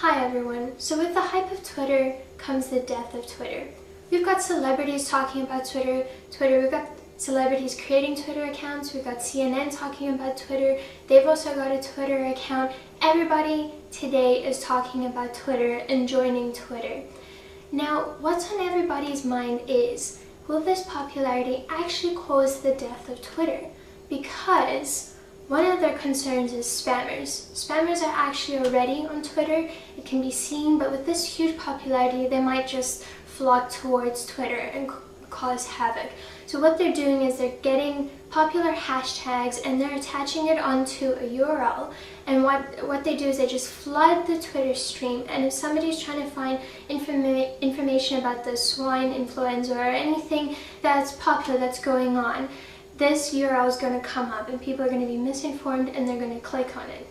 Hi everyone. So with the hype of Twitter comes the death of Twitter. We've got celebrities talking about Twitter. We've got celebrities creating Twitter accounts. We've got CNN talking about Twitter. They've also got a Twitter account. Everybody today is talking about Twitter and joining Twitter. Now, what's on everybody's mind is, will this popularity actually cause the death of Twitter? Because one of their concerns is spammers. Spammers are actually already on Twitter. It can be seen, but with this huge popularity, they might just flock towards Twitter and cause havoc. So what they're doing is they're getting popular hashtags and they're attaching it onto a URL. And what they do is they just flood the Twitter stream. And if somebody's trying to find information about the swine influenza or anything that's popular that's going on, this URL is going to come up and people are going to be misinformed and they're going to click on it.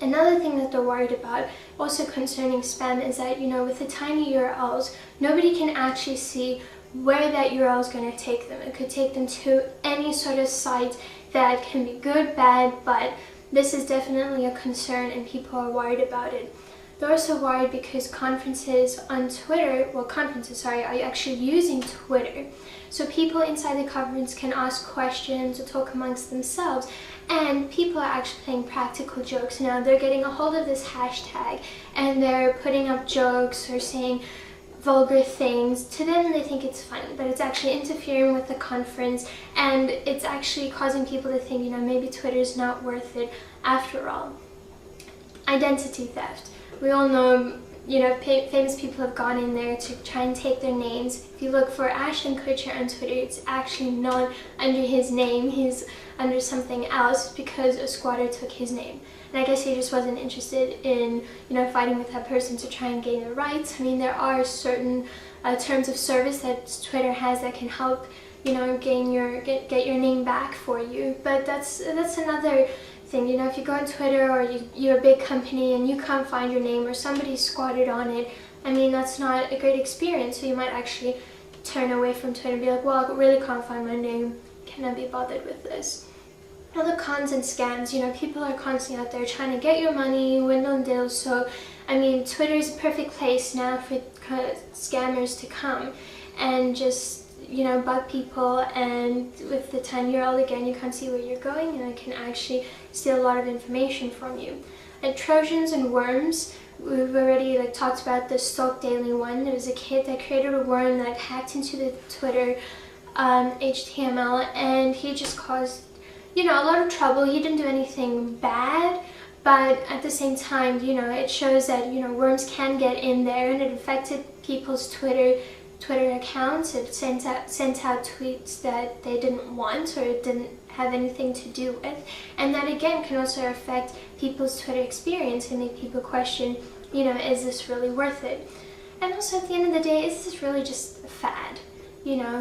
Another thing that they're worried about, also concerning spam, is that, with the tiny URLs, nobody can actually see where that URL is going to take them. It could take them to any sort of site that can be good, bad, but this is definitely a concern and people are worried about it. They're also worried because conferences on Twitter, are actually using Twitter. So people inside the conference can ask questions or talk amongst themselves, and people are actually playing practical jokes now. They're getting a hold of this hashtag and they're putting up jokes or saying vulgar things. To them, they think it's funny, but it's actually interfering with the conference, and it's actually causing people to think, maybe Twitter's not worth it after all. Identity theft. We all know, famous people have gone in there to try and take their names. If you look for Ashton Kutcher on Twitter, it's actually not under his name. He's under something else because a squatter took his name. And I guess he just wasn't interested in, fighting with that person to try and gain their rights. I mean, there are certain terms of service that Twitter has that can help, get your name back for you. But that's another thing. If you go on Twitter or you're a big company and you can't find your name or somebody squatted on it, I mean, that's not a great experience. So you might actually turn away from Twitter and be like, well, I really can't find my name. Can I be bothered with this? Other cons and scams, people are constantly out there trying to get your money, win on deals. So, I mean, Twitter is a perfect place now for scammers to come and just bug people, and with the 10-year-old, again, you can't see where you're going and it can actually steal a lot of information from you. And Trojans and worms, we've already talked about the Stalk Daily one. There was a kid that created a worm that hacked into the Twitter HTML, and he just caused a lot of trouble. He didn't do anything bad, but at the same time, it shows that worms can get in there, and it affected people's Twitter accounts. It sent out tweets that they didn't want or it didn't have anything to do with, and that again can also affect people's Twitter experience and make people question, is this really worth it? And also at the end of the day, is this really just a fad?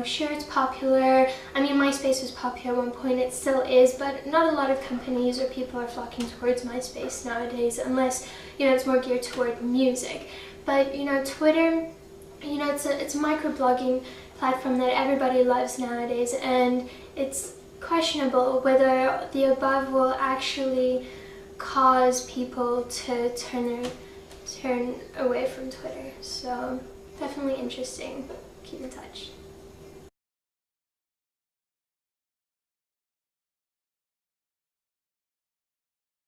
Sure, it's popular. I mean, MySpace was popular at one point, it still is, but not a lot of companies or people are flocking towards MySpace nowadays, unless it's more geared toward music. But Twitter, it's a microblogging platform that everybody loves nowadays, and it's questionable whether the above will actually cause people to turn away from Twitter. So definitely interesting. Keep in touch.